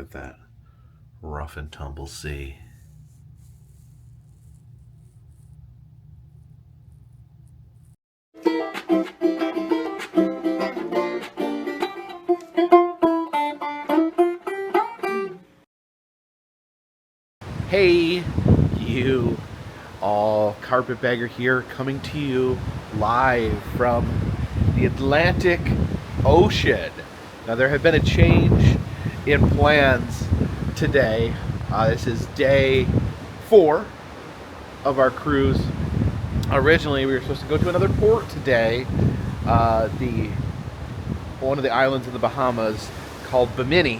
at that rough and tumble sea. Hey, you all, Carpetbagger here, coming to you live from the Atlantic Ocean. Now, there have been a change in plans today. This is day 4 of our cruise. Originally, we were supposed to go to another port today, one of the islands in the Bahamas called Bimini,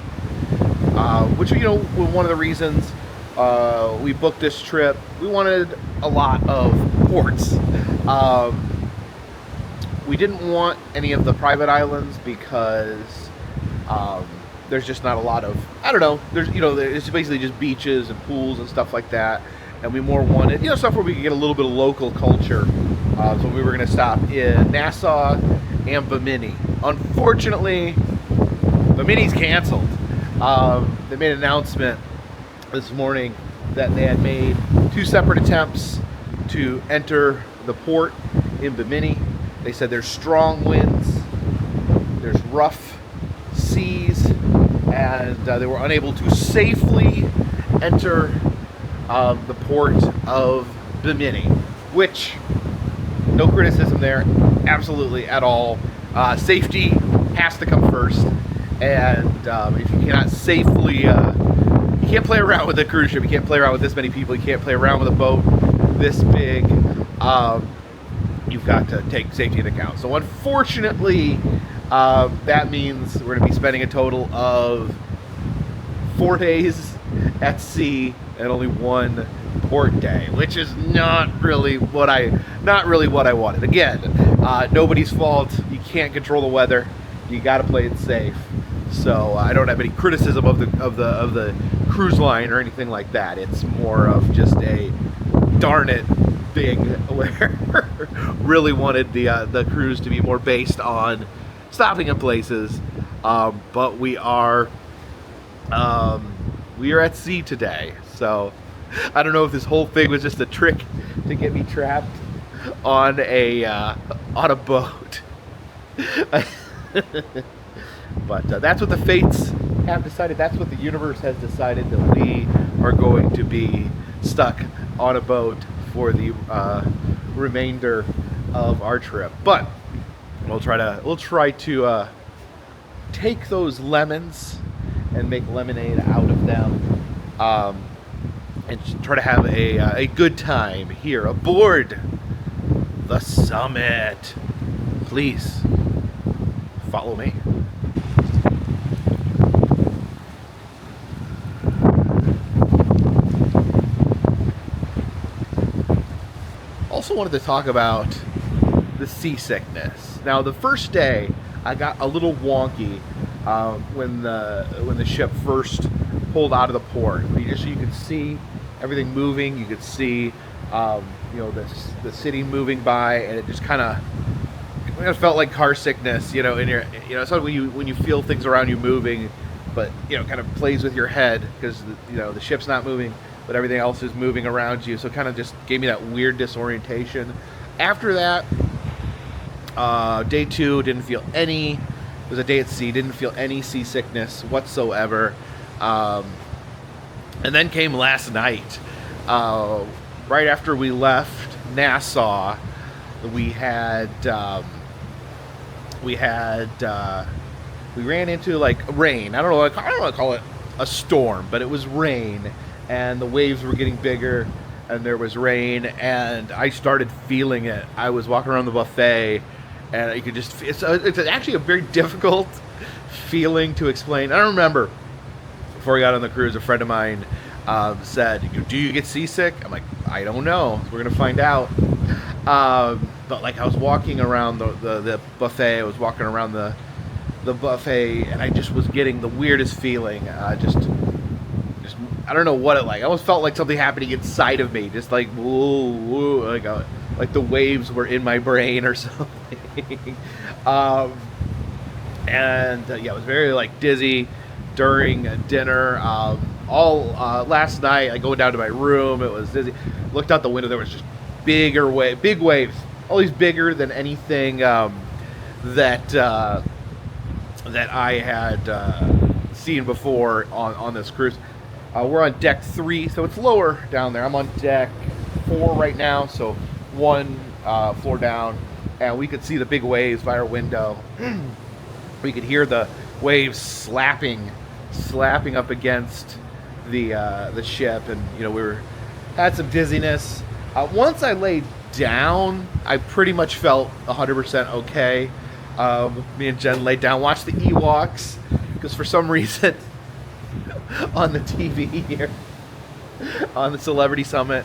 which, you know, was one of the reasons we booked this trip. We wanted a lot of ports. We didn't want any of the private islands because there's just not a lot of, I don't know, it's basically just beaches and pools and stuff like that. And we more wanted, stuff where we could get a little bit of local culture. So we were going to stop in Nassau and Bimini. Unfortunately, Bimini's canceled. They made an announcement this morning that they had made 2 separate attempts to enter the port in Bimini. They said there's strong winds, there's rough seas, and they were unable to safely enter the port of Bimini, which, no criticism there, absolutely at all. Safety has to come first, and if you cannot safely, you can't play around with a cruise ship, you can't play around with this many people, you can't play around with a boat this big, you've got to take safety into account. So unfortunately, that means we're going to be spending a total of 4 days at sea and only 1 port day, which is not really what I wanted. Again, nobody's fault. You can't control the weather. You got to play it safe. So I don't have any criticism of the cruise line or anything like that. It's more of just a darn it thing where really wanted the cruise to be more based on stopping in places. But we are at sea today, so I don't know if this whole thing was just a trick to get me trapped on a boat. But that's what the fates have decided. That's what the universe has decided, that we are going to be stuck on a boat for the remainder of our trip. But we'll try to take those lemons and make lemonade out of them, and try to have a good time here aboard the Summit. Please follow me. Also wanted to talk about the seasickness. Now, the first day I got a little wonky when the ship first pulled out of the port. You could see everything moving. You could see the city moving by, and it just kind of felt like car sickness. So when you feel things around you moving, but kind of plays with your head because the ship's not moving, but everything else is moving around you. So it kind of just gave me that weird disorientation. After that, day 2 didn't feel any. It was a day at sea. Didn't feel any seasickness whatsoever. And then came last night. Right after we left Nassau, we ran into like rain. I don't want to call it a storm, but it was rain, and the waves were getting bigger, and there was rain, and I started feeling it. I was walking around the buffet, and you could just, it's actually a very difficult feeling to explain. I don't remember, before we got on the cruise, a friend of mine said, do you get seasick? I'm like, I don't know. We're going to find out. But like I was walking around the buffet, I was walking around the buffet, and I just was getting the weirdest feeling. Just I don't know what it like. I almost felt like something happening inside of me, just like whoa, whoa, like the waves were in my brain or something. And yeah, it was very like dizzy, during dinner. All last night, I go down to my room. It was dizzy. Looked out the window. There was just big waves. Always bigger than anything that I had seen before on this cruise. We're on deck 3, so it's lower down there. I'm on deck 4 right now, so 1 floor down, and we could see the big waves by our window. We could hear the waves slapping up against the ship, and we had some dizziness. Once I laid down, I pretty much felt 100% okay. Me and Jen laid down, watched the Ewoks, because for some reason on the TV here on the Celebrity Summit,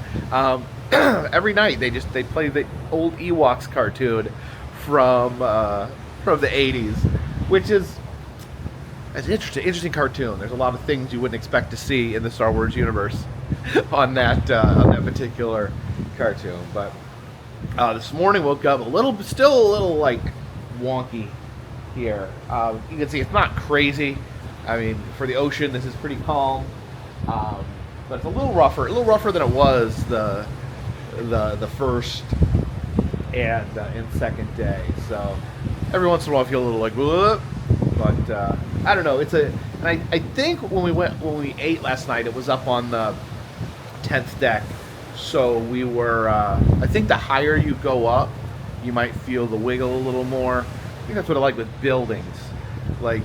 every night they play the old Ewoks cartoon from the 80s, which is an interesting cartoon. There's a lot of things you wouldn't expect to see in the Star Wars universe on that particular cartoon. But this morning woke up still a little like wonky here. You can see it's not crazy. I mean, for the ocean, this is pretty calm, but it's a little rougher than it was the first and second day. So every once in a while, I feel a little like, whoop, but I don't know. And I think when we ate last night, it was up on the 10th deck. So we were. I think the higher you go up, you might feel the wiggle a little more. I think that's what I like with buildings, like.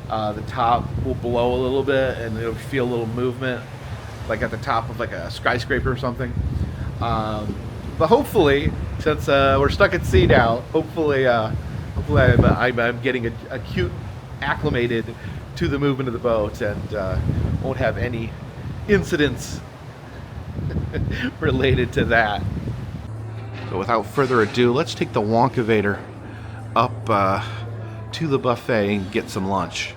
The top will blow a little bit, and it'll feel a little movement, like at the top of like a skyscraper or something. But hopefully, since we're stuck at sea now, hopefully I'm getting acute acclimated to the movement of the boat, and won't have any incidents related to that. So without further ado, let's take the Wonkavator up to the buffet and get some lunch.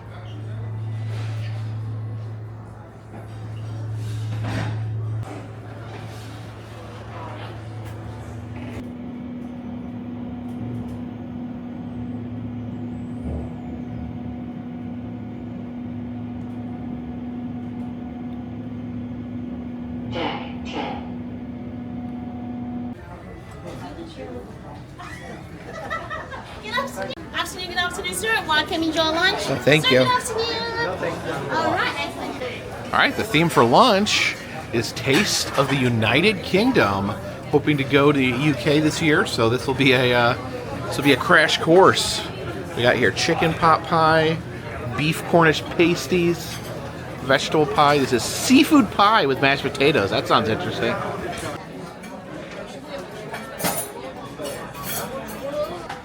Good afternoon, sir. Welcome, enjoy lunch. Thank you. Good afternoon. All right, excellent. All right, the theme for lunch is Taste of the United Kingdom. Hoping to go to the UK this year, so this will be a crash course. We got here chicken pot pie, beef Cornish pasties, vegetable pie. This is seafood pie with mashed potatoes. That sounds interesting.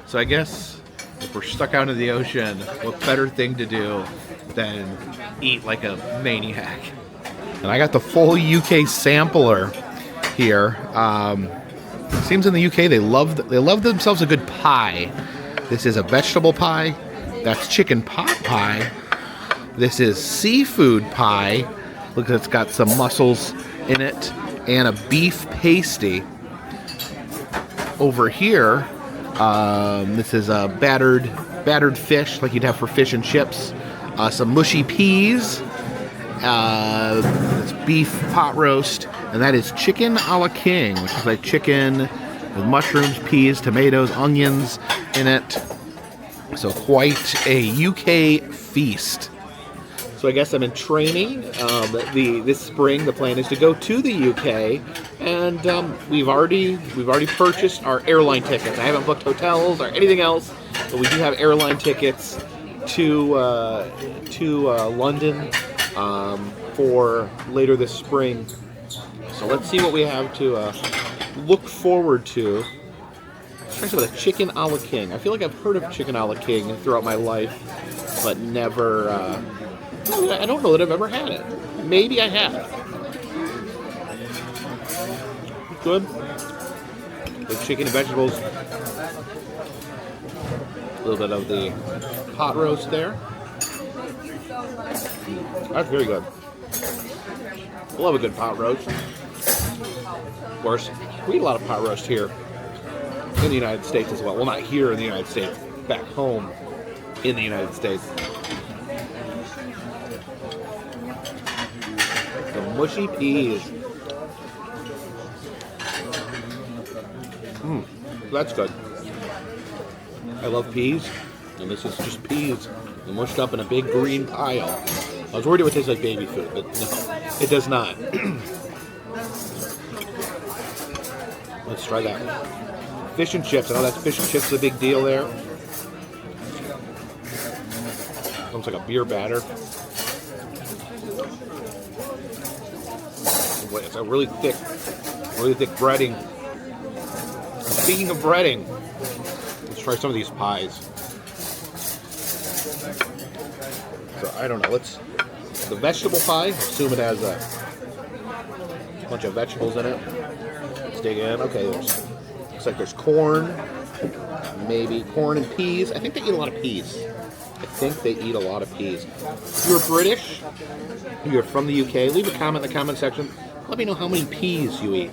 So I guess if we're stuck out in the ocean, what better thing to do than eat like a maniac? And I got the full UK sampler here. Seems in the UK they love themselves a good pie. This is a vegetable pie. That's chicken pot pie. This is seafood pie. Look, it's got some mussels in it and a beef pasty. Over here, this is a battered fish, like you'd have for fish and chips. Some mushy peas. It's beef pot roast, and that is chicken a la king, which is like chicken with mushrooms, peas, tomatoes, onions in it. So quite a UK feast. So I guess I'm in training. This spring, the plan is to go to the UK, and we've already purchased our airline tickets. I haven't booked hotels or anything else, but we do have airline tickets to London for later this spring. So let's see what we have to look forward to. Let's try with a chicken a la king. I feel like I've heard of chicken a la king throughout my life, but never. I don't know that I've ever had it. Maybe I have. Good. With chicken and vegetables. A little bit of the pot roast there. That's very good. I love a good pot roast. Of course, we eat a lot of pot roast here in the United States as well. Well, not here in the United States, back home in the United States. Mushy peas. That's good. I love peas, and this is just peas mushed up in a big green pile. I was worried it would taste like baby food, but no, it does not. Let's try that. Fish and chips. I know that's fish and chips is a big deal there. Almost like a beer batter. It's a really thick breading. Speaking of breading, let's try some of these pies. So I don't know. The vegetable pie. Assume it has a bunch of vegetables in it. Let's dig in. Okay, looks like there's corn, maybe corn and peas. I think they eat a lot of peas. If you're British, if you're from the UK, leave a comment in the comment section. Let me know how many peas you eat.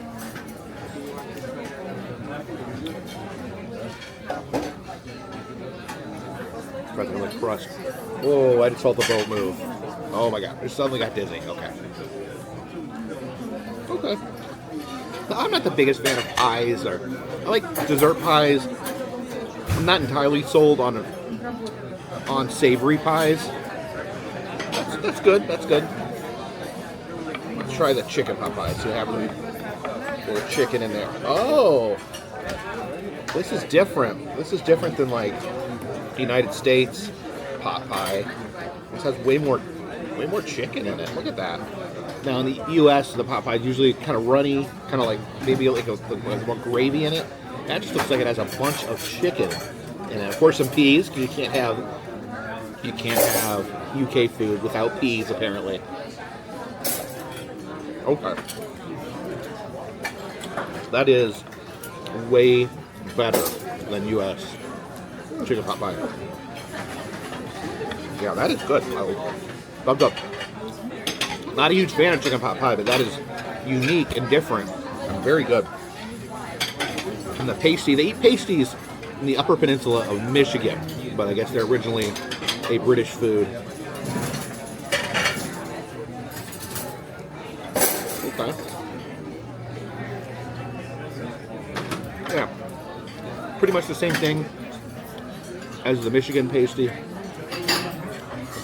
Present with crust. Oh, I just felt the boat move. Oh my god, I suddenly got dizzy. Okay. I'm not the biggest fan of pies. I like dessert pies. I'm not entirely sold on savory pies. That's good. Let's try the chicken pot pie. See what happens with a little chicken in there. Oh, this is different. This is different than like United States pot pie. This has way more chicken in it. Look at that. Now in the U.S., the pot pie is usually kind of runny, kind of like maybe like more gravy in it. That just looks like it has a bunch of chicken in it. Of course, some peas, because you can't have UK food without peas, apparently. Okay. That is way better than U.S. chicken pot pie. Yeah, that is good. Thumbs up. Not a huge fan of chicken pot pie, but that is unique and different and very good. And the pasty, they eat pasties in the Upper Peninsula of Michigan, but I guess they're originally a British food. Okay. Yeah. Pretty much the same thing as the Michigan pasty.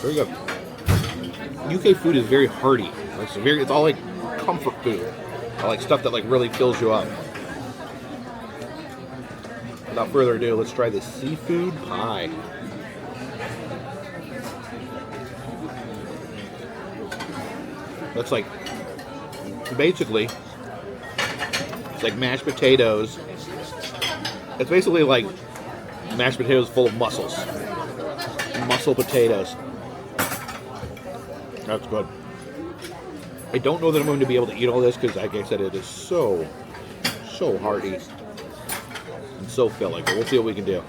Very good. UK food is very hearty. It's all like comfort food. I like stuff that like really fills you up. Without further ado, let's try the seafood pie. That's like basically it's like mashed potatoes. It's basically like mashed potatoes full of mussels. Mussel potatoes. That's good. I don't know that I'm going to be able to eat all this because, like I said, it is so hearty and so filling. But we'll see what we can do.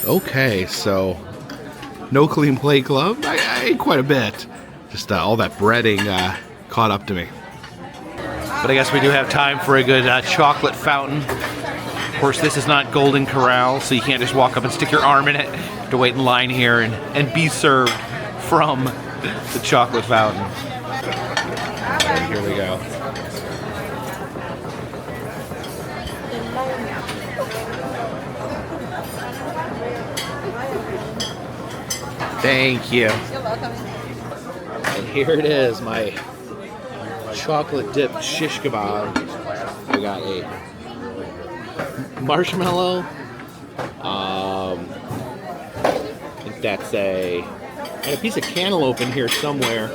Okay, so no clean plate club. I ate quite a bit. Just all that breading caught up to me. But I guess we do have time for a good chocolate fountain. Of course, this is not Golden Corral, so you can't just walk up and stick your arm in it. You have to wait in line here and be served from the chocolate fountain. And here we go. Thank you. You're welcome. And here it is, my chocolate dipped shish kebab. We got a marshmallow. I think that's a piece of cantaloupe in here somewhere,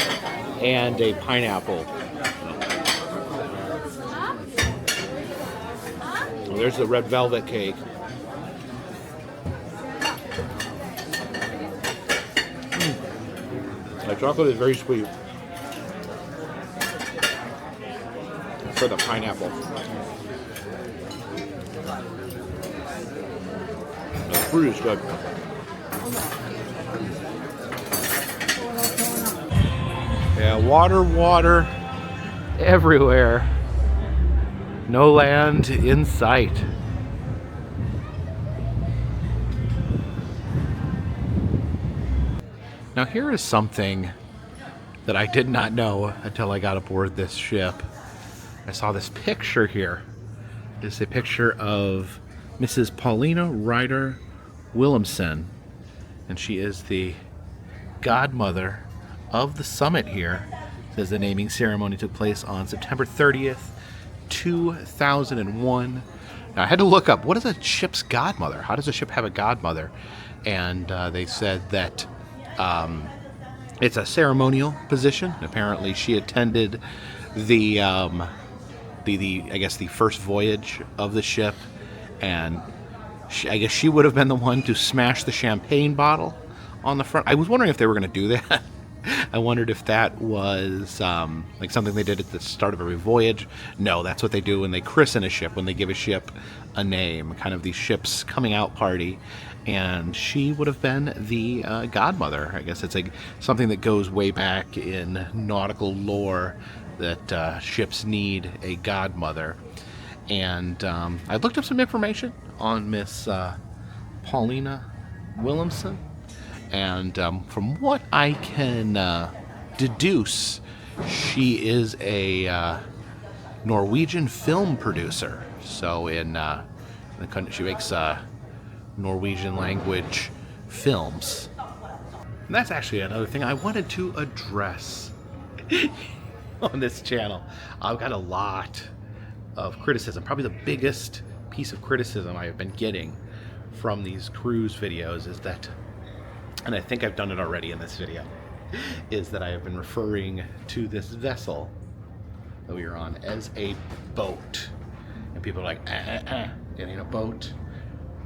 and a pineapple. Oh, there's the red velvet cake. The chocolate is very sweet. For the pineapple. The fruit is good. Yeah, water everywhere. No land in sight. Now here is something that I did not know until I got aboard this ship. I saw this picture here. It's a picture of Mrs. Paulina Ryder Williamson, and she is the godmother of the summit here. It says the naming ceremony took place on September 30th, 2001. Now, I had to look up, what is a ship's godmother? How does a ship have a godmother? And they said that it's a ceremonial position. Apparently, she attended the I guess the first voyage of the ship, and I guess she would have been the one to smash the champagne bottle on the front. I was wondering if they were going to do that. I wondered if that was like something they did at the start of every voyage. No, that's what they do when they christen a ship, when they give a ship a name, kind of the ship's coming out party. And she would have been the godmother. I guess it's something that goes way back in nautical lore, that ships need a godmother. And I looked up some information on Miss Paulina Williamson. And from what I can deduce, she is a Norwegian film producer. So she makes Norwegian language films. And that's actually another thing I wanted to address on this channel. I've got a lot of criticism. Probably the biggest piece of criticism I have been getting from these cruise videos is that, and I think I've done it already in this video, is that I have been referring to this vessel that we are on as a boat. And people are like, it ain't a boat.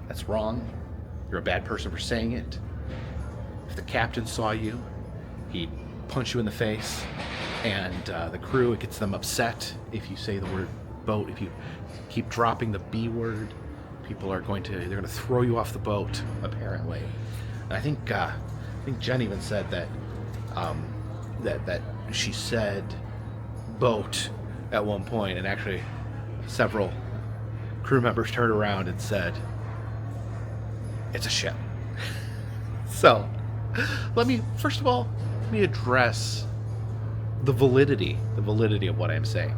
That's wrong. You're a bad person for saying it. If the captain saw you, he'd punch you in the face. And the crew, it gets them upset if you say the word boat. If you keep dropping the B word, people are going to throw you off the boat, apparently. And I think Jen even said that that she said boat at one point, and actually several crew members turned around and said, it's a ship. So, first of all, let me address the validity of what I'm saying.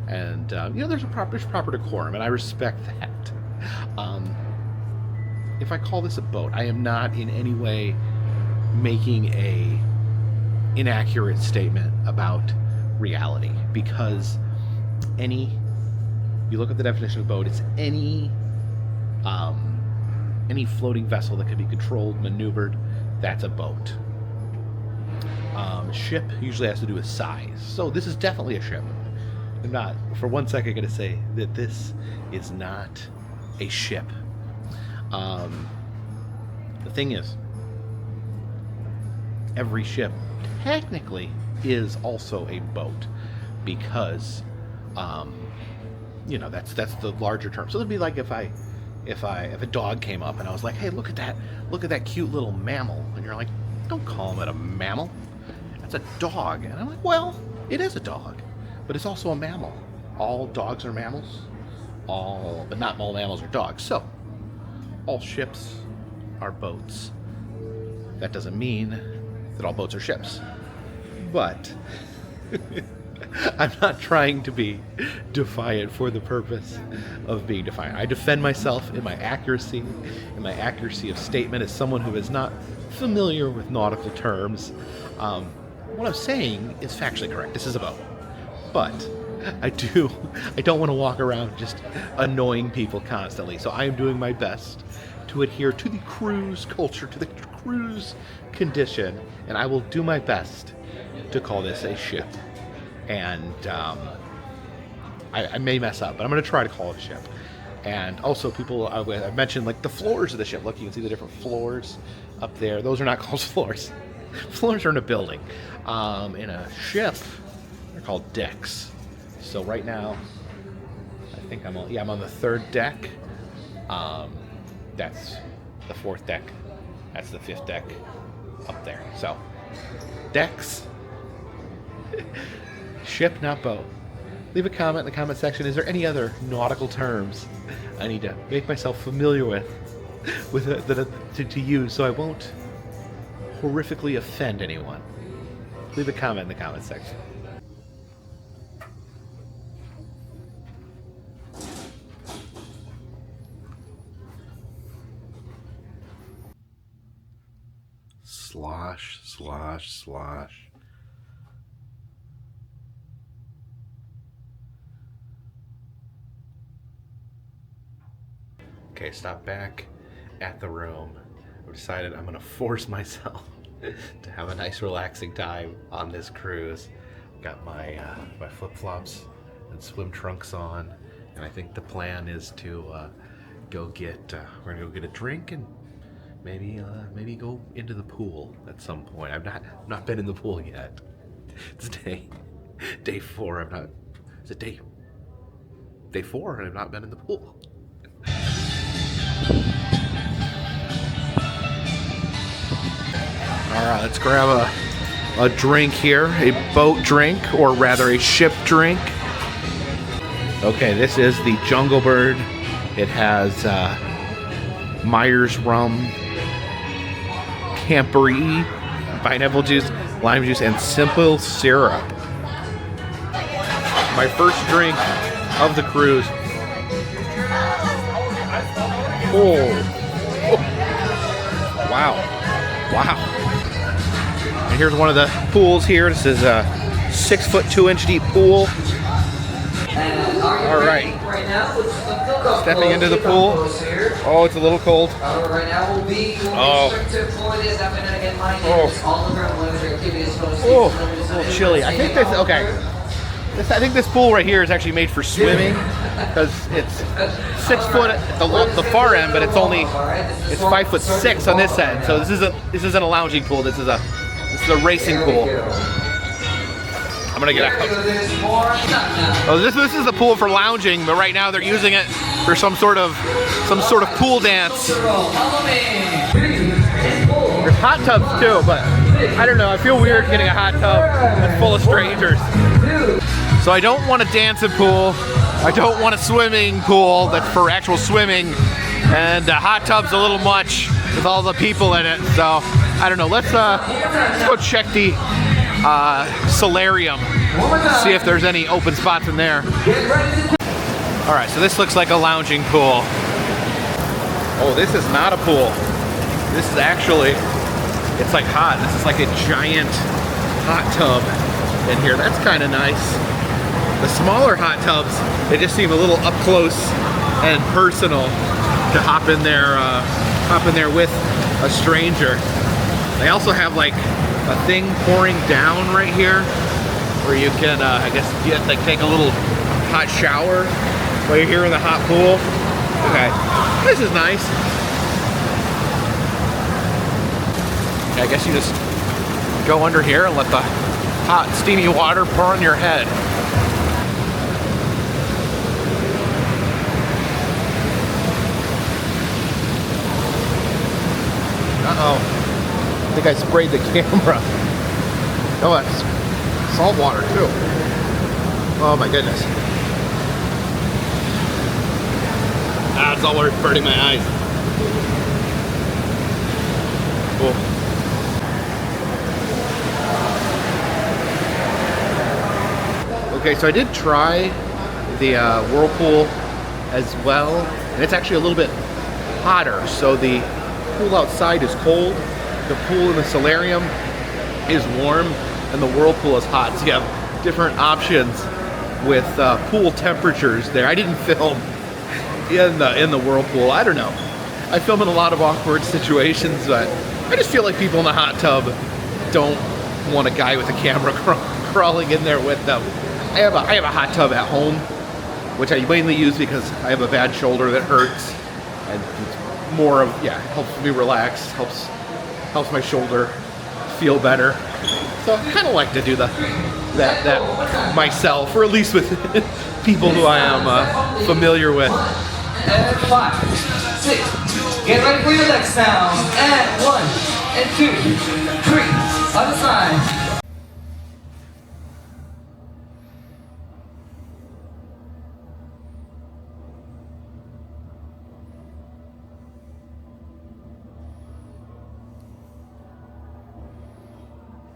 And, there's proper decorum, and I respect that. If I call this a boat, I am not in any way making a inaccurate statement about reality, because you look at the definition of boat, it's any floating vessel that can be controlled, maneuvered, that's a boat. Ship usually has to do with size. So this is definitely a ship. I'm not, for one second, going to say that this is not a ship. The thing is, every ship technically is also a boat, because that's the larger term. So it'd be like if a dog came up and I was like, hey, look at that cute little mammal, and you're like, don't call it a mammal, that's a dog. And I'm like, well, it is a dog, but it's also a mammal. All dogs are mammals, but not all mammals are dogs. So all ships are boats. That doesn't mean that all boats are ships, but I'm not trying to be defiant for the purpose of being defiant. I defend myself in my accuracy of statement as someone who is not familiar with nautical terms. What I'm saying is factually correct. This is a boat. But I don't want to walk around just annoying people constantly. So I am doing my best to adhere to the cruise culture, to the cruise condition, and I will do my best to call this a ship. And I may mess up, but I'm going to try to call it a ship. And also, people, I mentioned like the floors of the ship. Look, you can see the different floors up there. Those are not called floors. Floors are in a building. In a ship, they're called decks. So right now, I think I'm on the third deck. That's the fourth deck. That's the fifth deck up there. So, decks. Ship, not boat. Leave a comment in the comment section. Is there any other nautical terms I need to make myself familiar with to use so I won't horrifically offend anyone? Leave a comment in the comment section. Slosh, slosh, slosh. Okay, stop back at the room. I've decided I'm gonna force myself to have a nice relaxing time on this cruise. Got my my flip-flops and swim trunks on, and I think the plan is to go get we're gonna go get a drink and maybe go into the pool at some point. I've not been in the pool yet. It's day 4. I've not. Is it day 4 and I've not been in the pool. All right, let's grab a drink here, a boat drink, or rather a ship drink. Okay, this is the Jungle Bird. It has Myers rum, Campery, pineapple juice, lime juice, and simple syrup. My first drink of the cruise. Oh. Wow. Wow. And here's one of the pools here. This is a 6 foot 2 inch deep pool. All right. Stepping into the pool. Oh, it's a little cold. Oh. Oh, it's a little chilly. I think this, okay. I think this pool right here is actually made for swimming because it's 6 foot at the far end, but it's 5'6" on this end. So this isn't a lounging pool. This is a racing pool. I'm gonna get out. Oh, this is the pool for lounging, but right now they're using it for some sort of pool dance. There's hot tubs too, but I don't know. I feel weird getting a hot tub that's full of strangers. So I don't want a dancing pool. I don't want a swimming pool that's for actual swimming, and a hot tub's a little much with all the people in it. So I don't know. Let's go check the solarium. See if there's any open spots in there. All right, so this looks like a lounging pool. Oh, this is not a pool. This is actually, it's like hot. This is like a giant hot tub in here. That's kind of nice. The smaller hot tubs, they just seem a little up close and personal to hop in there with a stranger. They also have like a thing pouring down right here where you can, I guess, take a little hot shower while you're here in the hot pool. Okay, this is nice. I guess you just go under here and let the hot, steamy water pour on your head. Uh-oh. I think I sprayed the camera. Oh, that's salt water too. Oh my goodness. Ah, it's all burning my eyes. Cool. Okay, so I did try the whirlpool as well, and it's actually a little bit hotter. So the pool outside is cold, the pool in the solarium is warm, and the whirlpool is hot. So you have different options with pool temperatures there. I didn't film in the whirlpool. I don't know. I film in a lot of awkward situations, but I just feel like people in the hot tub don't want a guy with a camera crawling in there with them. I have a hot tub at home, which I mainly use because I have a bad shoulder that hurts, and it's more of, yeah, helps me relax, helps my shoulder feel better. So I kind of like to do that myself, or at least with people who I am familiar with. And 5, 6, get ready for your next sound. And 1, and 2, 3, other side.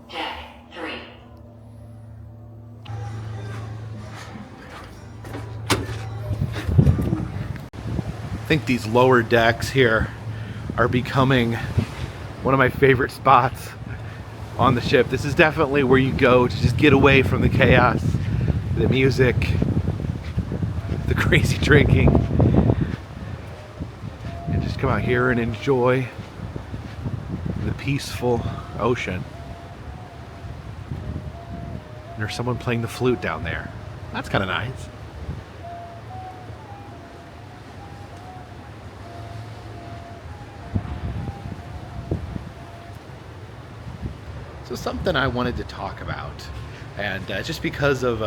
Check. 3, think these lower decks here are becoming one of my favorite spots on the ship. This is definitely where you go to just get away from the chaos, the music, the crazy drinking, and just come out here and enjoy the peaceful ocean. And there's someone playing the flute down there. That's kind of nice. So something I wanted to talk about, and just because of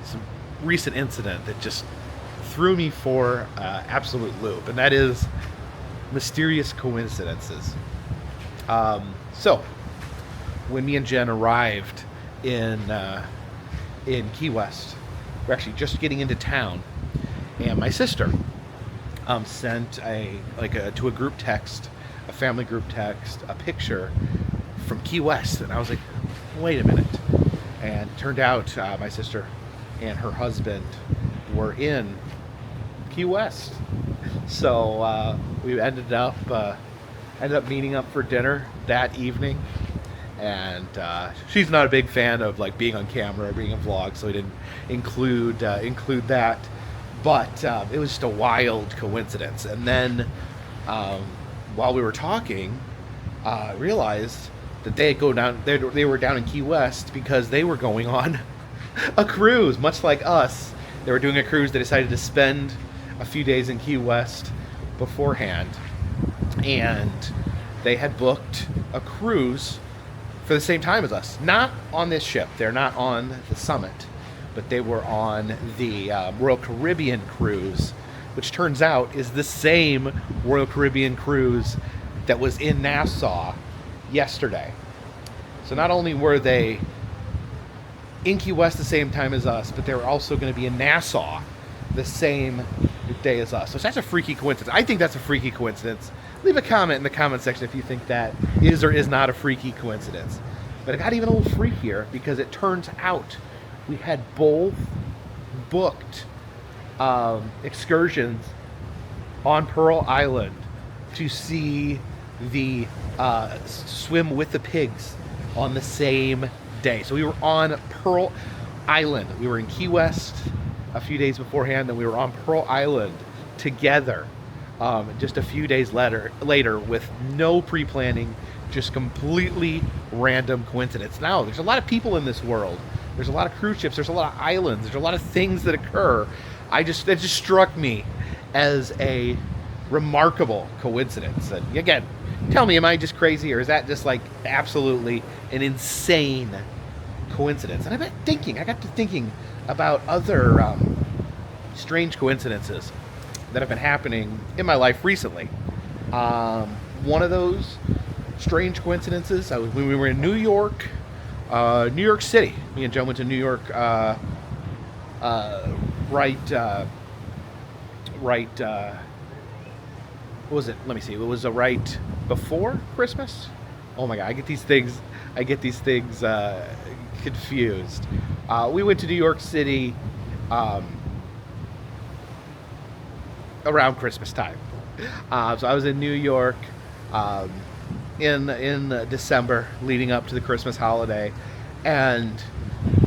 some recent incident that just threw me for absolute loop, and that is mysterious coincidences. So when me and Jen arrived in Key West, we're actually just getting into town, and my sister sent to a group text, a family group text, a picture from Key West, and I was like, wait a minute. And it turned out my sister and her husband were in Key West. So we ended up meeting up for dinner that evening, and she's not a big fan of like being on camera or being in vlogs, so we didn't include that, but it was just a wild coincidence. And then while we were talking, I realized that they were down in Key West because they were going on a cruise, much like us. They were doing a cruise. They decided to spend a few days in Key West beforehand, and they had booked a cruise for the same time as us. Not on this ship. They're not on the Summit, but they were on the Royal Caribbean cruise, which turns out is the same Royal Caribbean cruise that was in Nassau yesterday. So not only were they in Key West the same time as us, but they were also going to be in Nassau the same day as us. So that's a freaky coincidence. I think that's a freaky coincidence. Leave a comment in the comment section if you think that is or is not a freaky coincidence. But it got even a little freakier because it turns out we had both booked excursions on Pearl Island to see the swim with the pigs on the same day. So we were on Pearl Island. We were in Key West a few days beforehand, and we were on Pearl Island together just a few days later with no pre-planning, just completely random coincidence. Now, there's a lot of people in this world. There's a lot of cruise ships. There's a lot of islands. There's a lot of things that occur. It just struck me as a remarkable coincidence. And again, tell me, am I just crazy, or is that just like absolutely an insane coincidence? And I got to thinking about other strange coincidences that have been happening in my life recently. One of those strange coincidences, when we were in New York City. Me and Joe went to New York what was it? Let me see. It was right before Christmas. Oh my God, I get these things confused. We went to New York City around Christmas time. So I was in New York in December, leading up to the Christmas holiday, and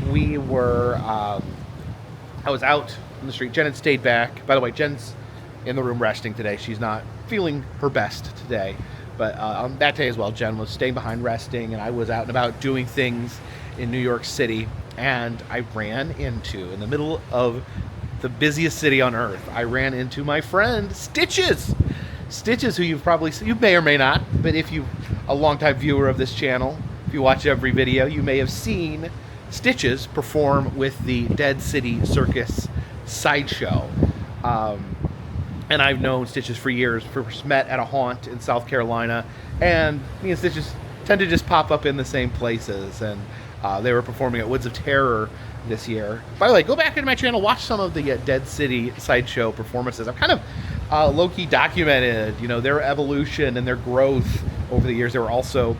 we were. I was out on the street. Jen had stayed back. By the way, Jen's in the room resting today. She's not feeling her best today, but on that day as well, Jen was staying behind resting, and I was out and about doing things in New York City, and I ran into, in the middle of the busiest city on earth, I ran into my friend Stitches, who you may or may not, but if you're a longtime viewer of this channel, if you watch every video, you may have seen Stitches perform with the Dead City Circus sideshow. And I've known Stitches for years. First met at a haunt in South Carolina, and me and Stitches tend to just pop up in the same places, and they were performing at Woods of Terror this year. By the way, go back into my channel, watch some of the Dead City sideshow performances. I've kind of low-key documented, their evolution and their growth over the years. They were also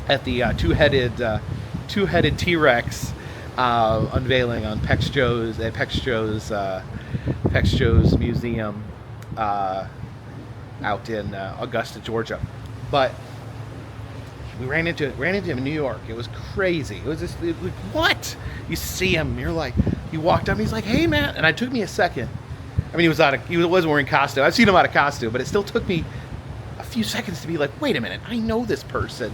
at the two-headed T-Rex unveiling on Pex Joe's Museum out in Augusta, Georgia. But we ran into him in New York. It was crazy. It was just like, what? You see him, you're like, he walked up, he's like, hey man, and it took me a second. I mean, he wasn't wearing costume. I've seen him out of costume, but it still took me a few seconds to be like, wait a minute, I know this person.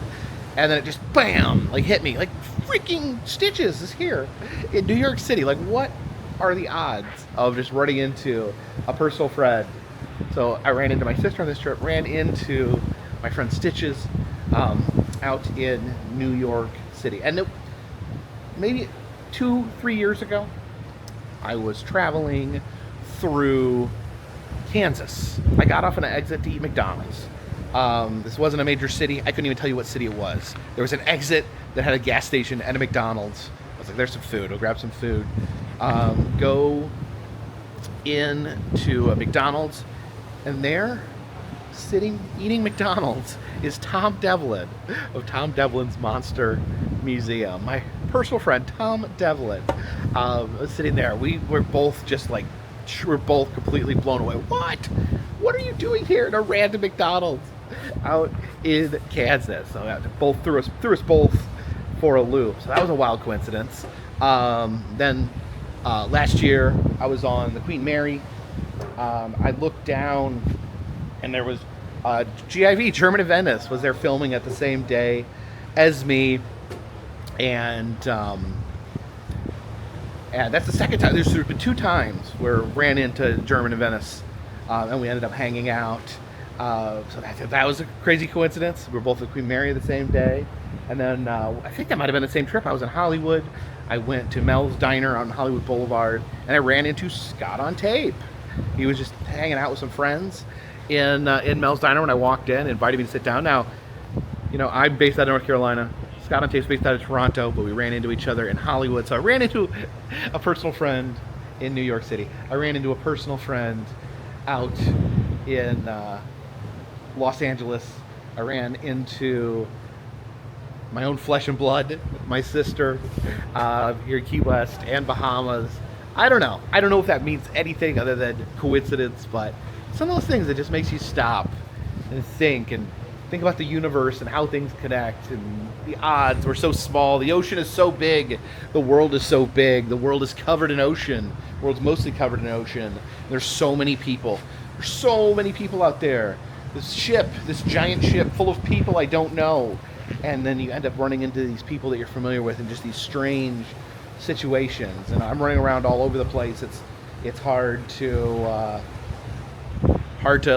And then it just bam, like hit me, like freaking Stitches is here in New York City. Like, what are the odds of just running into a personal friend? So I ran into my sister on this trip, ran into my friend Stitches out in New York City. And maybe 2-3 years ago, I was traveling through Kansas. I got off on an exit to eat McDonald's. This wasn't a major city. I couldn't even tell you what city it was. There was an exit that had a gas station and a McDonald's. I was like, there's some food. I'll grab some food. Go into a McDonald's, and there, sitting, eating McDonald's, is Tom Devlin of Tom Devlin's Monster Museum. My personal friend, Tom Devlin, was sitting there. We were both just like, we're both completely blown away. What are you doing here in a random McDonald's out in Kansas? So that both threw us both for a loop. So that was a wild coincidence. Then last year I was on the Queen Mary. I looked down and there was GIV, German of Venice, was there filming at the same day as me. And that's the second time. There's been 2 times where we ran into German of Venice, and we ended up hanging out. So that was a crazy coincidence. We were both at Queen Mary the same day. And then I think that might have been the same trip. I was in Hollywood. I went to Mel's Diner on Hollywood Boulevard, and I ran into Scott on Tape. He was just hanging out with some friends in Mel's Diner when I walked in, invited me to sit down. Now, you know, I'm based out of North Carolina. Scott on Tape's based out of Toronto, but we ran into each other in Hollywood. So I ran into a personal friend in New York City. I ran into a personal friend out in Los Angeles. I ran into my own flesh and blood, my sister here in Key West and Bahamas. I don't know if that means anything other than coincidence, but some of those things that just makes you stop and think about the universe and how things connect, and the odds were so small. The ocean is so big. The world is so big. The world is covered in ocean. The world's mostly covered in ocean. There's so many people. There's so many people out there. This giant ship full of people I don't know. And then you end up running into these people that you're familiar with in just these strange situations. And I'm running around all over the place. It's hard to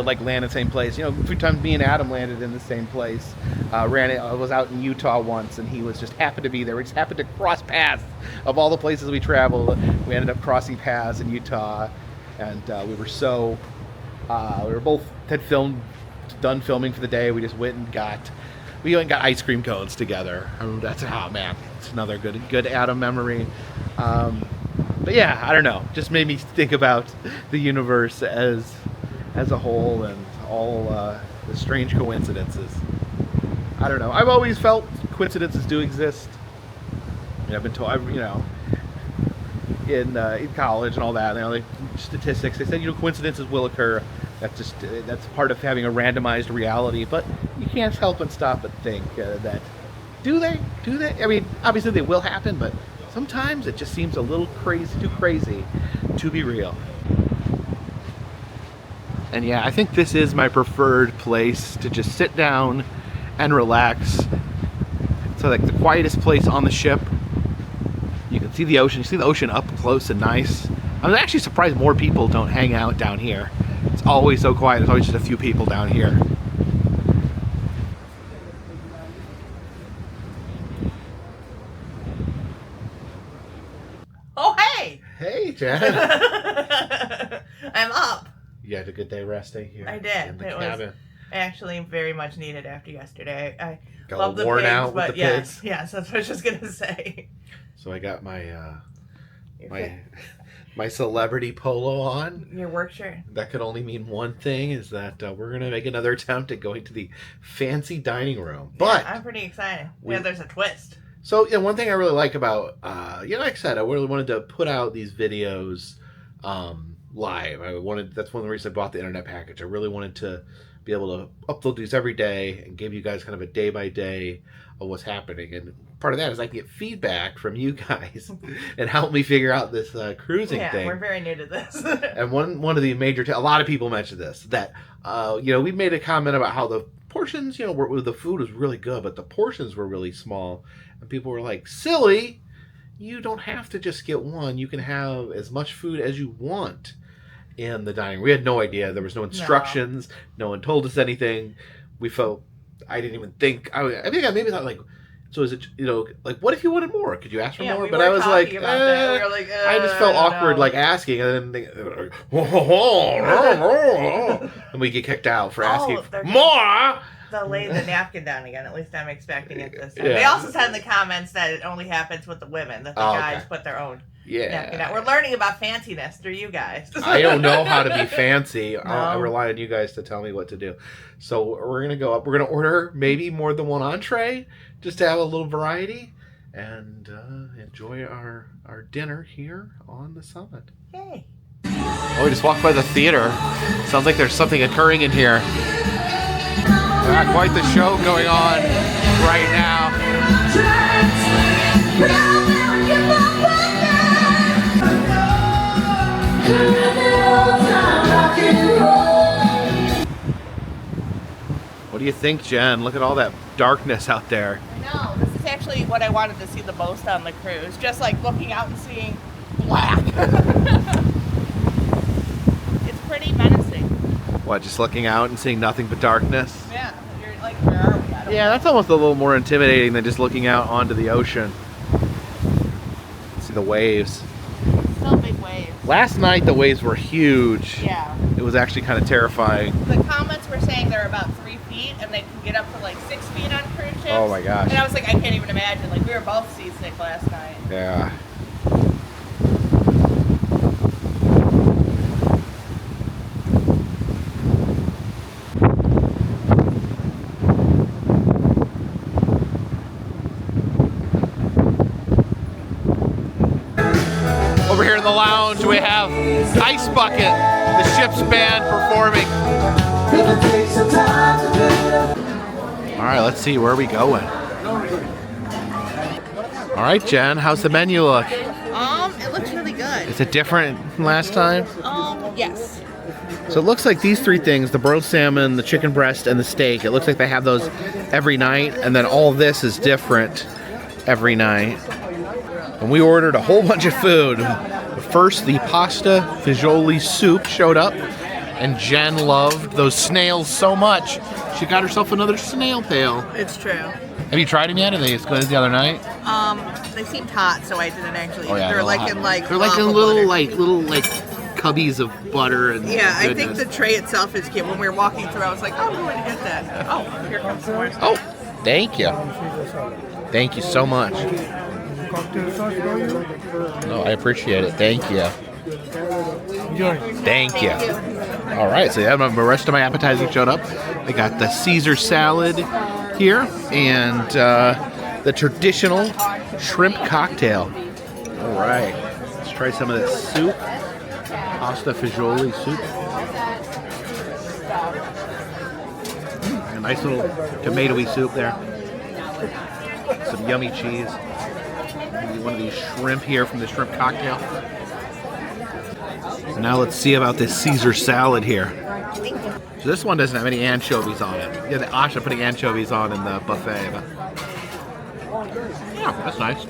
like land in the same place. You know, a few times me and Adam landed in the same place. I was out in Utah once, and he was just happened to be there. We just happened to cross paths. Of all the places we traveled, we ended up crossing paths in Utah, and we were both done filming for the day. We just went and got ice cream cones together. I mean, it's another good Adam memory. But yeah, I don't know. Just made me think about the universe as a whole and all the strange coincidences. I don't know. I've always felt coincidences do exist. I mean, I've been told, in college and all that, like statistics, they said, coincidences will occur. That's part of having a randomized reality. But you can't help but stop and think that do they? I mean, obviously they will happen, but sometimes it just seems a little too crazy to be real. And yeah, I think this is my preferred place to just sit down and relax. So like the quietest place on the ship. You can see the ocean. You see the ocean up close and nice. I'm actually surprised more people don't hang out down here. It's always so quiet. There's always just a few people down here. Oh, hey! Hey, Jen. I'm up. You had a good day resting here. I did. In the It cabin. was actually very much needed after yesterday. I Got love the worn pigs, out with but the yes, pigs. yes, that's what I was just gonna say. So I got my celebrity polo on. Your work shirt. That could only mean one thing, is that we're going to make another attempt at going to the fancy dining room. But yeah, I'm pretty excited. There's a twist. So, yeah, one thing I really like about, like I said, I really wanted to put out these videos, live. That's one of the reasons I bought the internet package. I really wanted to be able to upload these every day and give you guys kind of a day by day of what's happening. And part of that is I can get feedback from you guys and help me figure out this cruising thing. Yeah, we're very new to this. And one of the major, a lot of people mentioned this, that, we made a comment about how the portions, the food was really good, but the portions were really small. And people were like, silly, you don't have to just get one. You can have as much food as you want in the dining room. We had no idea. There was no instructions. No one told us anything. We felt, I didn't even think, I think I maybe thought like, so is it, like, what if you wanted more? Could you ask for more? But I was like, about that. We were like, I just felt awkward, like asking, and then and we get kicked out for asking more. They'll lay the napkin down again. At least I'm expecting it this time. Yeah. They also said in the comments that it only happens with the women, that the guys put their own napkin down. We're learning about fanciness through you guys. I don't know how to be fancy. No. I rely on you guys to tell me what to do. So we're going to go up. We're going to order maybe more than one entree just to have a little variety and enjoy our dinner here on the summit. Yay. Oh, we just walked by the theater. Sounds like there's something occurring in here. Quite the show going on right now. What do you think, Jen? Look at all that darkness out there. I know. This is actually what I wanted to see the most on the cruise. Just like looking out and seeing black. It's pretty menacing. What, just looking out and seeing nothing but darkness? Yeah. You're like, where are we? I don't Yeah, know. that's almost a little more intimidating than just looking out onto the ocean. See the waves. Still big waves. Last night the waves were huge. Yeah. It was actually kind of terrifying. The comments were saying they're about 3 feet and they can get up to like 6 feet on cruise ships. Oh my gosh. And I was like, I can't even imagine. Like, we were both seasick last night. Yeah. Over here in the lounge we have Ice Bucket, the ship's band performing. All right, let's see, where are we going? All right, Jen, how's the menu look? It looks really good. Is it different from last time? Yes. So it looks like these three things, the broiled salmon, the chicken breast, and the steak, it looks like they have those every night, and then all this is different every night. And we ordered a whole bunch of food. First, the pasta fagioli soup showed up, and Jen loved those snails so much, she got herself another snail pail. It's true. Have you tried them yet? Are they as good as the other night? They seemed hot, so I didn't actually. Oh, yeah, they're they're like hot. in like. They're like in lava little butter. cubbies of butter and Yeah, I think goodness. the tray itself is cute. When we were walking through, I was like, oh, I'm going to get that. Oh, here comes more. Oh, thank you. Thank you so much. No, I appreciate it. Thank you. Thank you. All right, so yeah, the rest of my appetizers showed up. I got the Caesar salad here and the traditional shrimp cocktail. All right, let's try some of this soup. Pasta fagioli soup. A nice little tomatoey soup there. Some yummy cheese. Maybe one of these shrimp here from the shrimp cocktail. So now let's see about this Caesar salad here. So this one doesn't have any anchovies on it. Yeah, the Asha putting anchovies on in the buffet. But yeah, that's nice.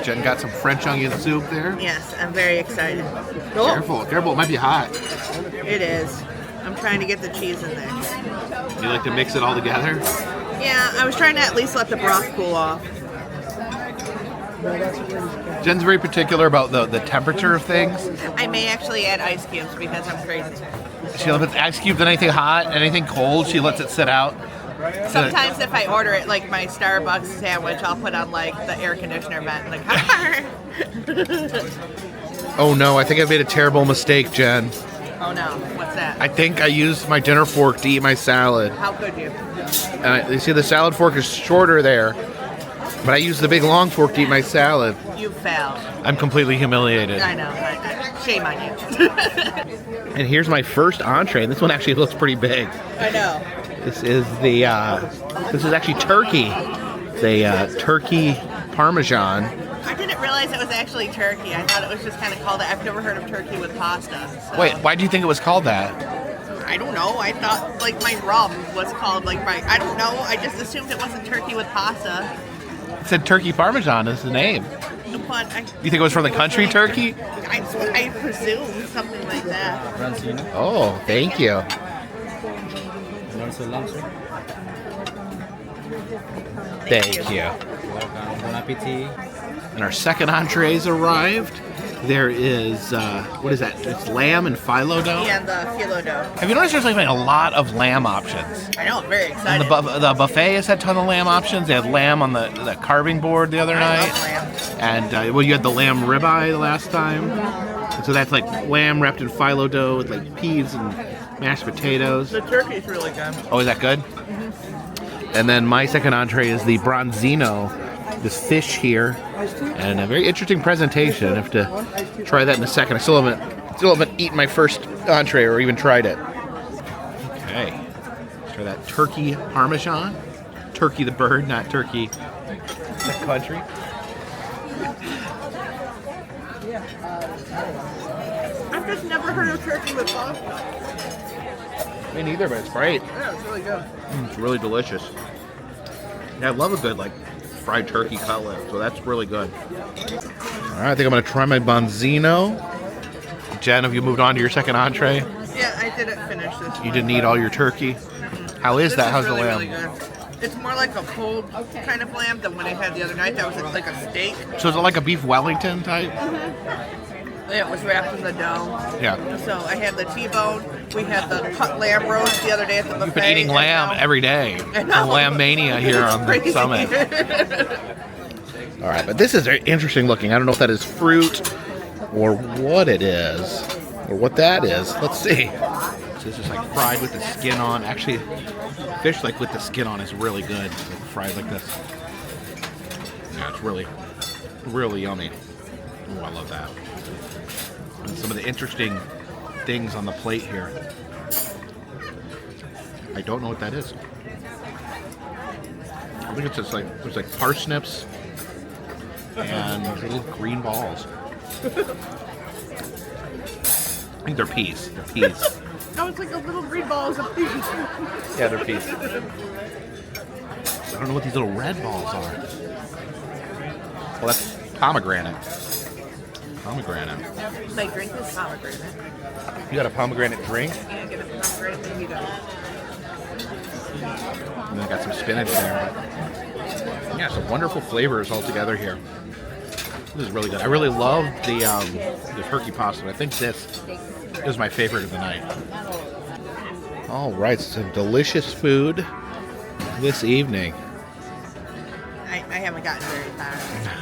Jen got some French onion soup there. Yes, I'm very excited. Careful, careful, it might be hot. It is. I'm trying to get the cheese in there. You like to mix it all together? Yeah, I was trying to at least let the broth cool off. Jen's very particular about the temperature of things. I may actually add ice cubes because I'm crazy. She puts ice cubes in anything hot, anything cold, she lets it sit out. Sometimes if I order it, like my Starbucks sandwich, I'll put on like the air conditioner vent in the car. Oh no, I think I made a terrible mistake, Jen. Oh no, what's that? I think I used my dinner fork to eat my salad. How could you? And you see the salad fork is shorter there. But I used the big long fork to eat my salad. You failed. I'm completely humiliated. I know. Shame on you. And here's my first entree. This one actually looks pretty big. I know. This is the this is actually turkey. It's a turkey parmesan. I didn't realize it was actually turkey. I thought it was just kind of called. I've never heard of turkey with pasta. So. Wait, why do you think it was called that? I don't know. I thought like my rub was called like my. I don't know. I just assumed it wasn't turkey with pasta. It said turkey parmesan is the name. But You think it was from the country Turkey? I presume something like that. Oh, thank you. Thank you. Bon appetit. And our second entree's arrived. There is, what is that? It's lamb and phyllo dough? Yeah, the phyllo dough. Have you noticed there's like a lot of lamb options? I know, I'm very And excited. the buffet has had a ton of lamb options. They had lamb on the carving board the other I night. love lamb. And, well, you had the lamb ribeye the last time. And so that's like lamb wrapped in phyllo dough with like peas and mashed potatoes. The turkey's really good. Oh, is that good? And then my second entree is the bronzino, this fish here, and a very interesting presentation. I have to try that in a second. I still haven't eaten my first entree or even tried it. Okay, let's try that turkey parmesan. Turkey the bird, not turkey the country. I've just never heard of turkey with pasta. Me neither, but it's great. Yeah, it's really good. It's really delicious. Yeah, I love a good like fried turkey cutlet, so that's really good. All right, I think I'm gonna try my bonzino. Jen, have you moved on to your second entree? Yeah, I didn't finish this. You didn't eat all your turkey. How is that? How's really, the lamb? really good. It's more like a pulled kind of lamb than what I had the other night. That was like a steak. So is it like a beef Wellington type? It was wrapped in the dough. Yeah. So I had the T-bone. We had the cut lamb roast the other day at the buffet. You've been eating lamb every day. I know. Lamb mania here on the Crazy. summit. All right, but this is very interesting looking. I don't know if that is fruit or what it is or what that is. Let's see. So this is like fried with the skin on. Actually, fish like with the skin on is really good. Like fried like this. Yeah, it's really, really yummy. Oh, I love that. And some of the interesting things on the plate here. I don't know what that is. I think it's just like there's like parsnips and little green balls. I think they're peas. They're peas. No, it's like a little green balls of peas. Yeah, they're peas. I don't know what these little red balls are. Well, that's pomegranate. Pomegranate. My drink is pomegranate. You got a pomegranate drink? Yeah, get a pomegranate mojito. And then got some spinach there. Yeah, some wonderful flavors all together here. This is really good. I really love the turkey pasta. I think this is my favorite of the night. All right, some delicious food this evening. I haven't gotten very far.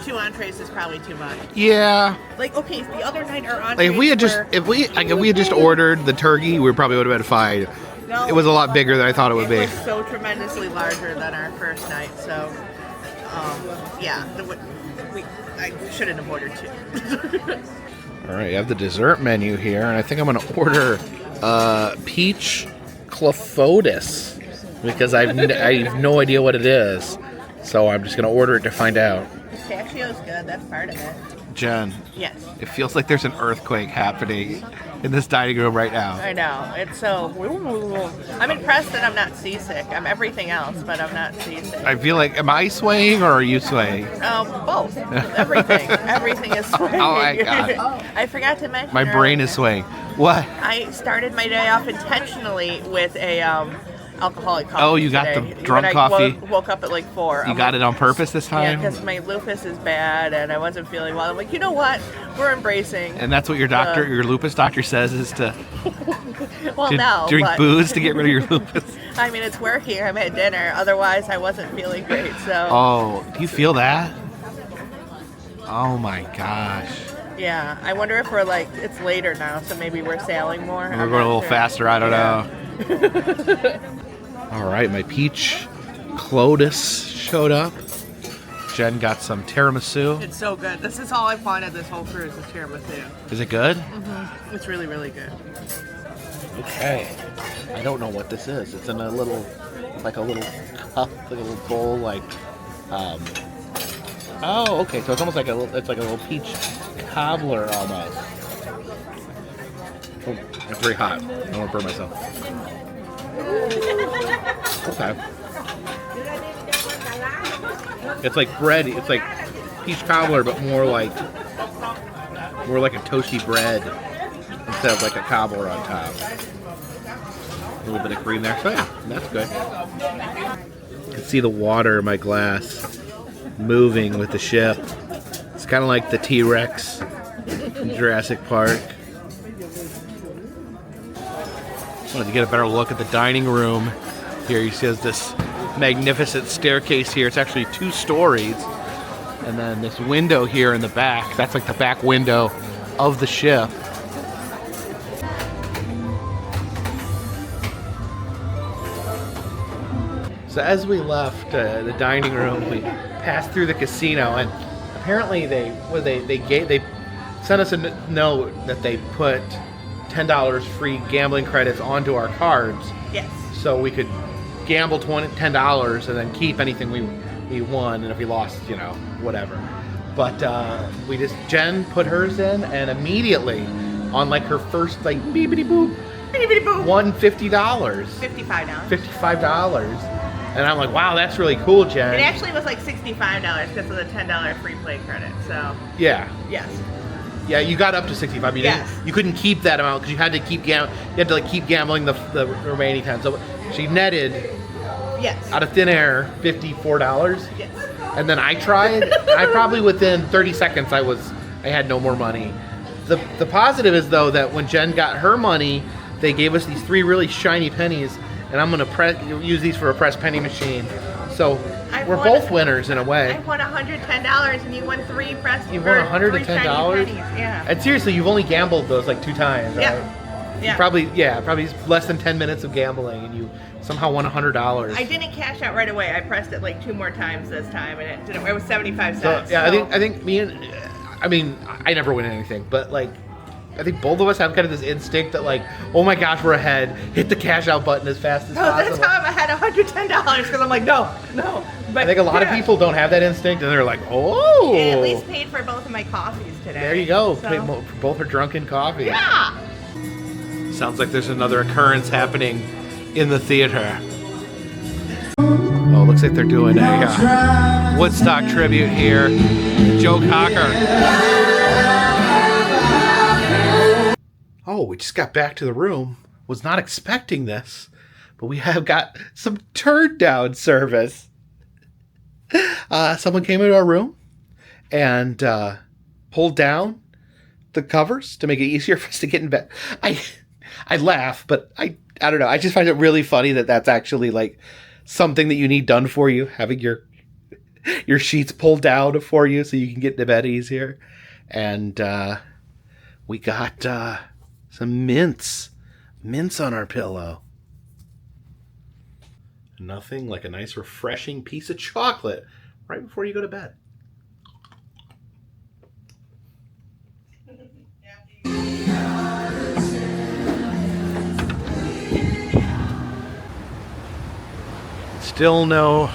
2 entrees is probably too much. Yeah. Like, okay, the other night our entrees Like if we had just ordered the turkey, we probably would have been fine. No, It was a lot bigger than I thought it would be. It was so tremendously larger than our first night, so yeah, I shouldn't have ordered 2. All right, you have the dessert menu here, and I think I'm going to order peach clafoutis because I have no idea what it is. So I'm just going to order it to find out. Pistachio's good. That's part of it. Jen. Yes. It feels like there's an earthquake happening in this dining room right now. I know. It's so... I'm impressed that I'm not seasick. I'm everything else, but I'm not seasick. I feel like, am I swaying or are you swaying? Both. Everything. Everything is swaying. Oh my God. I forgot to mention My brain earlier. is swaying. What? I started my day off intentionally with a alcoholic coffee. Oh, you got today. the drunk When coffee? Woke up at like 4. You got it on purpose this Yeah, time? because my lupus is bad and I wasn't feeling well. I'm like, you know what? We're embracing. And that's what your doctor, your lupus doctor says is to Well, no. drink but, booze to get rid of your lupus. I mean, it's working. I'm at dinner. Otherwise, I wasn't feeling great. So. Oh, do you feel that? Oh my gosh. Yeah, I wonder if we're like, it's later now, so maybe we're sailing more. We're going a little faster, I don't know. All right, my peach Clotis showed up. Jen got some tiramisu. It's so good. This is all I've wanted this whole cruise is tiramisu. Is it good? It's really, really good. Okay. I don't know what this is. It's in a little, like a little cup, like a little bowl, like, oh, okay. So it's almost like it's like a little peach cobbler almost. Oh, it's very hot. I don't want to burn myself. Okay. It's like bread. It's like peach cobbler, but more like a toasty bread instead of like a cobbler on top. A little bit of cream there. So yeah, that's good. You can see the water in my glass moving with the ship. It's kind of like the T-Rex in Jurassic Park. Wanted to get a better look at the dining room. Here you see this magnificent staircase here. It's actually 2 stories. And then this window here in the back. That's like the back window of the ship. So as we left the dining room, we passed through the casino, and apparently they sent us a note that they put $10 free gambling credits onto our cards. Yes. So we could gamble $10 and then keep anything we won, and if we lost, you know, whatever. But Jen put hers in, and immediately on like her first like beepity boop, won $50. $55. And I'm like, wow, that's really cool, Jen. It actually was like $65 because of the $10 free play credit. So yeah. Yes. Yeah, you got up to 65. You couldn't keep that amount because you had to keep keep gambling the remaining time. So she netted out of thin air $54. Yes. And then I tried. I probably within 30 seconds I had no more money. The positive is though that when Jen got her money, they gave us these 3 really shiny pennies, and I'm gonna use these for a press penny machine. So we're both winners in a way. I won $110 and you won 3 press. You won $110? Yeah. And seriously, you've only gambled those like 2 times, right? Yeah. Probably less than 10 minutes of gambling, and you somehow won $100. I didn't cash out right away. I pressed it like 2 more times this time, and it didn't. It was 75 So cents. yeah, I think I never win anything, but like I think both of us have kind of this instinct that like, oh my gosh, we're ahead. Hit the cash out button as fast as possible. This time I had $110 because I'm like, no. But I think a lot of people don't have that instinct, and they're like, oh. It at least paid for both of my coffees today. There you go. So. Both are drunken coffee. Yeah. Sounds like there's another occurrence happening in the theater. Oh, looks like they're doing a Woodstock tribute here. Joe Cocker. Oh, we just got back to the room. Was not expecting this, but we have got some Turndown service. Someone came into our room and pulled down the covers to make it easier for us to get in bed. I laugh, but I don't know. I just find it really funny that that's actually like something that you need done for you, having your sheets pulled down for you so you can get into bed easier. And we got some mints on our pillow. Nothing like a nice refreshing piece of chocolate right before you go to bed. Still no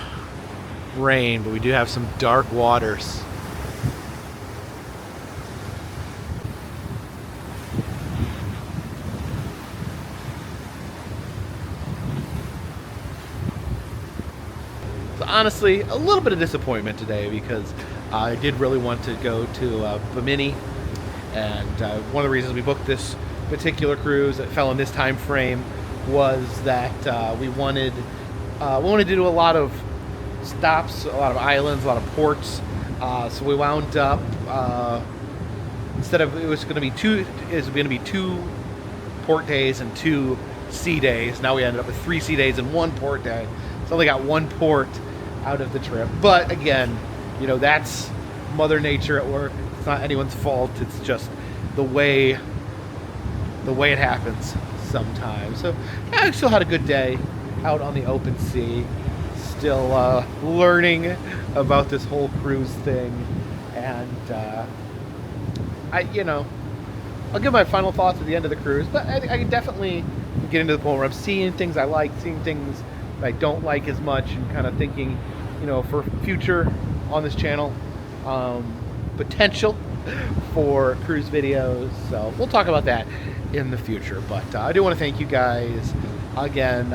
rain, but we do have some dark waters. So honestly, a little bit of disappointment today because I did really want to go to Bimini, and one of the reasons we booked this particular cruise that fell in this time frame was that we wanted to do a lot of stops, a lot of islands, a lot of ports. So we wound up instead of it was going to be 2 port days and 2 sea days. Now we ended up with 3 sea days and 1 port day. So only got 1 port out of the trip. But again, you know, that's Mother Nature at work. It's not anyone's fault. It's just the way it happens sometimes. So yeah, I still had a good day out on the open sea. still learning about this whole cruise thing, and I'll give my final thoughts at the end of the cruise. But I can definitely get into the point where I'm seeing things I like, seeing things that I don't like as much, and kind of thinking, for future on this channel, potential for cruise videos. So we'll talk about that in the future. But I do want to thank you guys again.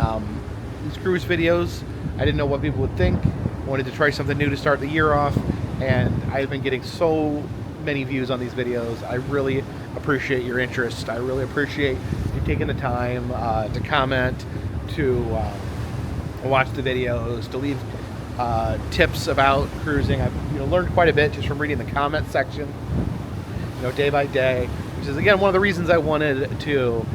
These cruise videos, I didn't know what people would think. I wanted to try something new to start the year off, and I've been getting so many views on these videos. I really appreciate your interest. I really appreciate you taking the time to comment, to watch the videos, to leave tips about cruising. I've learned quite a bit just from reading the comment section, day by day, which is again one of the reasons I wanted to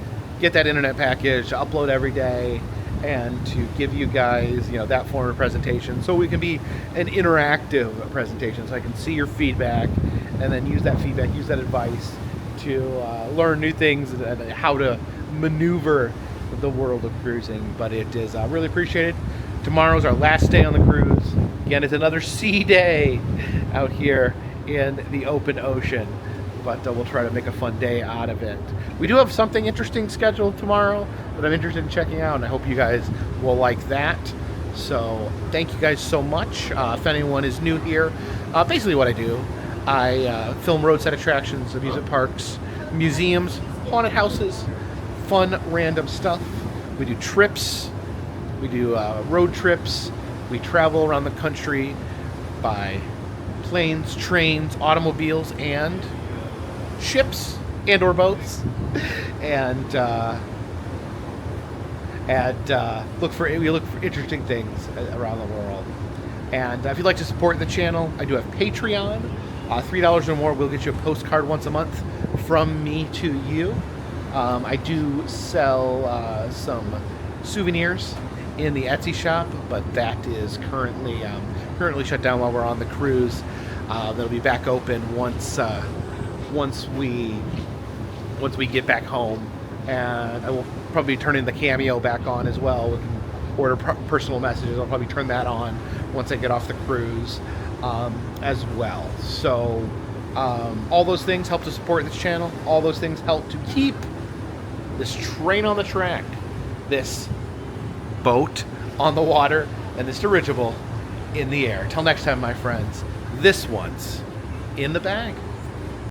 get that internet package, to upload every day, and to give you guys that form of presentation, so we can be an interactive presentation, so I can see your feedback and then use that feedback, use that advice to learn new things and how to maneuver the world of cruising. But it is really appreciated. Tomorrow's our last day on the cruise. Again, it's another sea day out here in the open ocean, but we'll try to make a fun day out of it. We do have something interesting scheduled tomorrow that I'm interested in checking out, and I hope you guys will like that. So thank you guys so much. If anyone is new here, basically what I do, I film roadside attractions, amusement parks, museums, haunted houses, fun random stuff. We do trips, we do road trips, we travel around the country by planes, trains, automobiles, and ships and or boats, and we look for interesting things around the world. And if you'd like to support the channel, I do have Patreon. $3 or more will get you a postcard once a month from me to you. I do sell some souvenirs in the Etsy shop, but that is currently shut down while we're on the cruise. That'll be back open once we get back home, and I will probably be turning the Cameo back on as well. We can order personal messages. I'll probably turn that on once I get off the cruise as well. So all those things help to support this channel. All those things help to keep this train on the track, this boat on the water, and this dirigible in the air. Till next time, my friends, this one's in the bag.